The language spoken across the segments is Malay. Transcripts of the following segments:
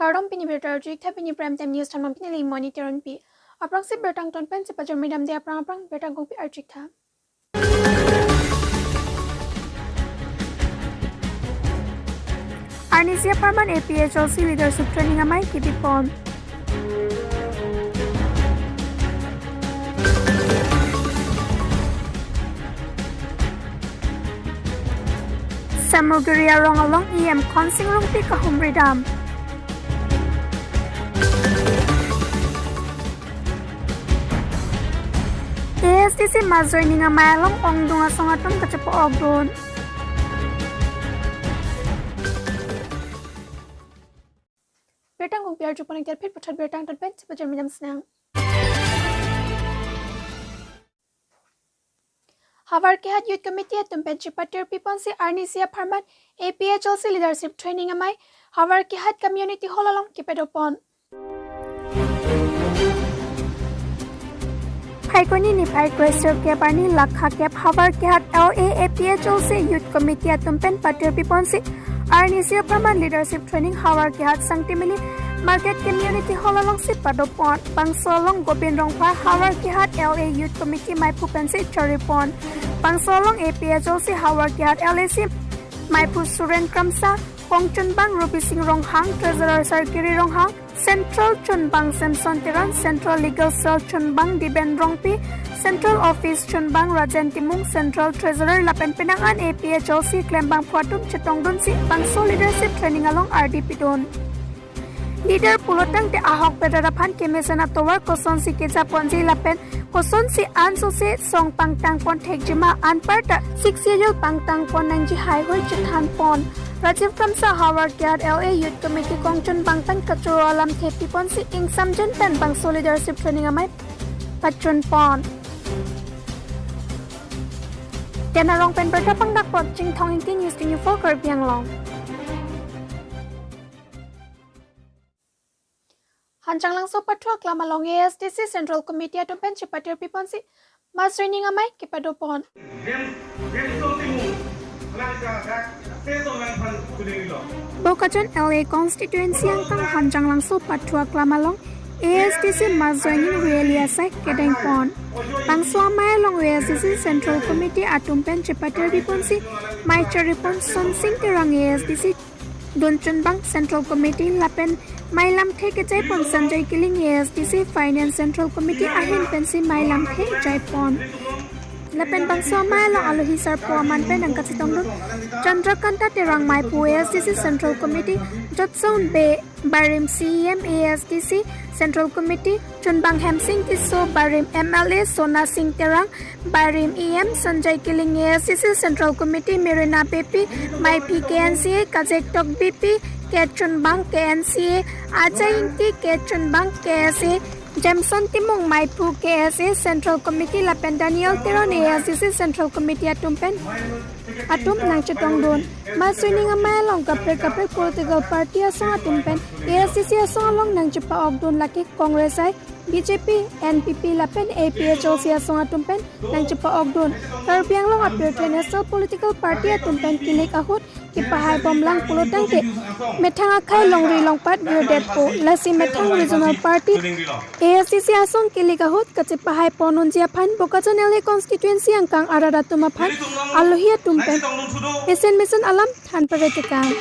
Kardom pini bertarjik tha pini prime time news thamam pini monitor on pi. Aprang se bertang ton pen se pajar midam de aprang bertang gong pi arjik tha. Arnisia Parman APHLC leadership training amai kipipon. Samugiri arong along EM konsing rong pi kahum redam. ASTC mazoining amay along ongdung asong atom kacapo ogdon. Bertang kong piar jupon ang terpit putad bertang tanpen sa pajar midam senang. Havar Kehat Youth Committee at Tumpen Chipatir Pipon si Arnisia Parman APHLC leadership training amay Havar Kehat community hall along kipedopon. Paikoni ni Pai Question Kepani Lakha Kep Havar Kehat LA APHLC Youth Committee at Tumpen Patir Pipon si Arnisia Parman leadership training Havar Kehat Sangtimili Market Community Hall along si Padopon Pangsolong Gobindrong Pa Havar Kehat LA Youth Committee Maipu Pensi Charipon Pangsolong APHLC Havar Kehat LAC Maipu Suren Kramsa Kongchun Bang Ruby Singh Ronghang Treasurer Sarkiri Ronghang Central Chunbang Samson Tiran Central Legal Cell Chunbang Diben Rongpi Central Office Chunbang Rajan Timung Central Treasurer Lapen Pinangan APHLC Klembang Phuatum Chetongdon si Pangso Leadership Training along RDP Don Leader Pulotang te ahok pedarapan kemesana towar koson si keja ponji lapen koson si anso se song pangtang pon thekjima anparta 6 year pangtang pon nangji high hoi chithan pon Rajiv Kamsa Havar Kehat LA Youth Committee Kongchun Bangpan Kachuro Alam Thepi pon si ing samjen pen bang leadership training amai patron pon Tenarong pen bertapang dakpot jing thong inti news tinyu for Karbi Anglong Hanjang langso patwa klama long ASTC Central Committee at Pen Chipatir Pipon si mas training amai kipadopon. Bokajan LA constituency ang kang hanjang langso patwa klama long ASTC mas joining really asai kedeng pon. Pangso amai long ASTC Central Committee at Pen Chipatir Pipon si mai charipon sonsing terang ASTC Dunchun Bang Central Committee Lapen Mailam Theke Jaipon Sanjay Killing ASDC Finance Central Committee Ahin Pensi Mailam Theke Jaipon Lapen Bangso Mailang Alohi Sarpo Aman Pen ang Katsitongdon Chandrakanta Terang Maipu ASDC Central Committee Jotson Bay Barim CEM ASDC Central Committee Chunbang Hemsing Tiso Barim MLA Sona Singh Terang Barim EM Sanjay Killing ASDC Central Committee Mirina BP Maipi KNCA Kajek Tok BP Ketchun Bang KNCA Ajayinti Ketchun Bang KSA Jamson Timong Maipu KSA Central Committee Lapen Daniel Teron ASDC Central Committee Atum nang Chetongdon Maswining amay along kapre political party asong Atum pen ASDC asong along nang Chipa Ogdon Laki Congress ay BJP NPP Lapen APHLC asong Atum pen nang Chipa Ogdon Karbi Anglong appear to national political party Atum pen kilik ahut Kipahay Bomlang Pulotang ke Methang Akai Longri Longpat Viodet po Lasi Methang Regional Party ASCC Asong Kiligahut Katsipahay Ponun Jiapan Bokajan LA Constituency Angkang Arada Tumapan Alohia Tumpen Esen Mesen Alam Tan Paretikang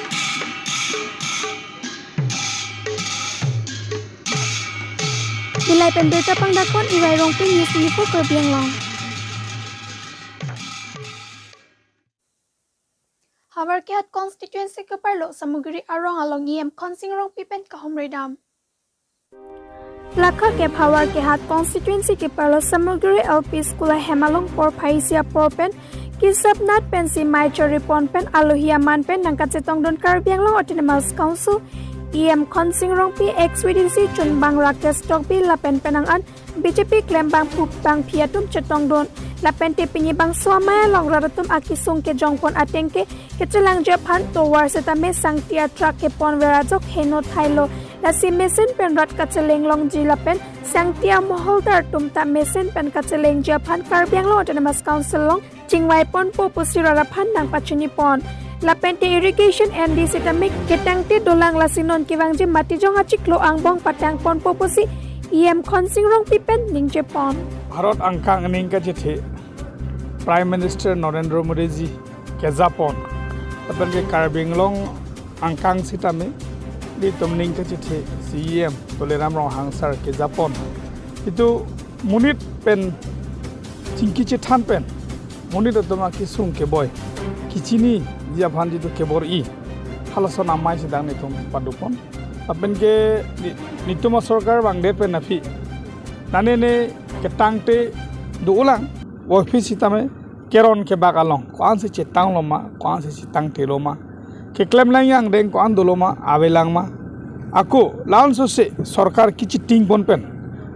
Nilai Pendeta Pangdakon Irai Rongping Yusini po Karbi Anglong Havar Kehat constituency ke parlo samugiri arong along EM konsing rong pipen kahom redam. Lakha ke Havar Kehat constituency ke parlo samugiri LP school hemalong por paisia porpen kisap nat pensi mai choripon pen alohia man pen nangkatsetong don Karbi Anglong Autonomous Council EM konsing rong pi ex-WDC Chunbang Rakesh Tokbi lapen penangan BJP Klembang Pupang Piatum Chetong don Lapen te pinyibang suamaya long raratum akisung ke jongpon atengke kecelang Japan towar setame sang tiatra ke pon verajok heno thailo lasi mesin penrat kaceleng long jilapen sang tia moholdar tumta mesin pen kaceleng Japan Karbi Anglong Autonomous Council long jingwai pon po pusirarapan nang pachuni pon Lapente irrigation and disitamic ketangte dolang lasinon kiwangji matijong achiklo angbong patang pon poposi em khonsingrong pipen ningje pon. Bharat angkang ningka chithe Prime Minister Narendra Modi ji ke Japon apan ke Karbi Anglong angkang sitame di tumning ke chithe CM toleram rong hangsar ke Japon itu munit pen chingki chithan pen munit atoma kisung ke boy kichini dia bhanji tu ke bor I halasona mai sidang ni tum padupon apan ke nituma sarkar bangde pen nafi nane ne ketangte du ulang office itame keron ke bakalong kuan se cetang loma kuan se cetang teloma ke claim lang yang deng kuan doloma abelang ma aku laun so se sarkar kichi ting bon pen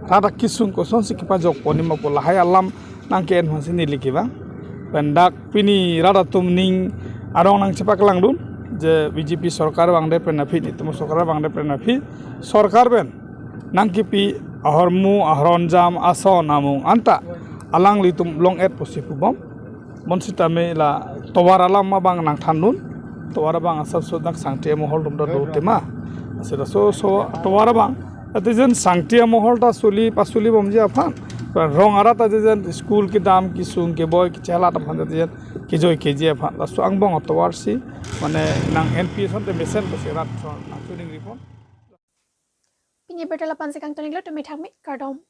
rada kisung ko son se kipa jok ponima pola hay alam nang ke en hosini likiba pendak pini rada tumning arong nang cepak lang dun je BJP sarkar bangde pen nafi nituma sarkar bangde pen nafi sarkar ben nang kipi ahormu ahronjam aso namung anta alang litum long et posipubom monsitame la towara lama bang nang thanun towara bang asab sodak sangte mohol dum do tema asira so towara bang atijen sangte mohol ta suli pasuli bomji afan rong ara ta jen school ki dam ki sung ke boy ki chala ta phan jen ki joy ke je afan la so angbong towarsi mane nang NP son te mesen basirat so tuning report Pinye bertala pansikang toniglo tumi thakmi kardom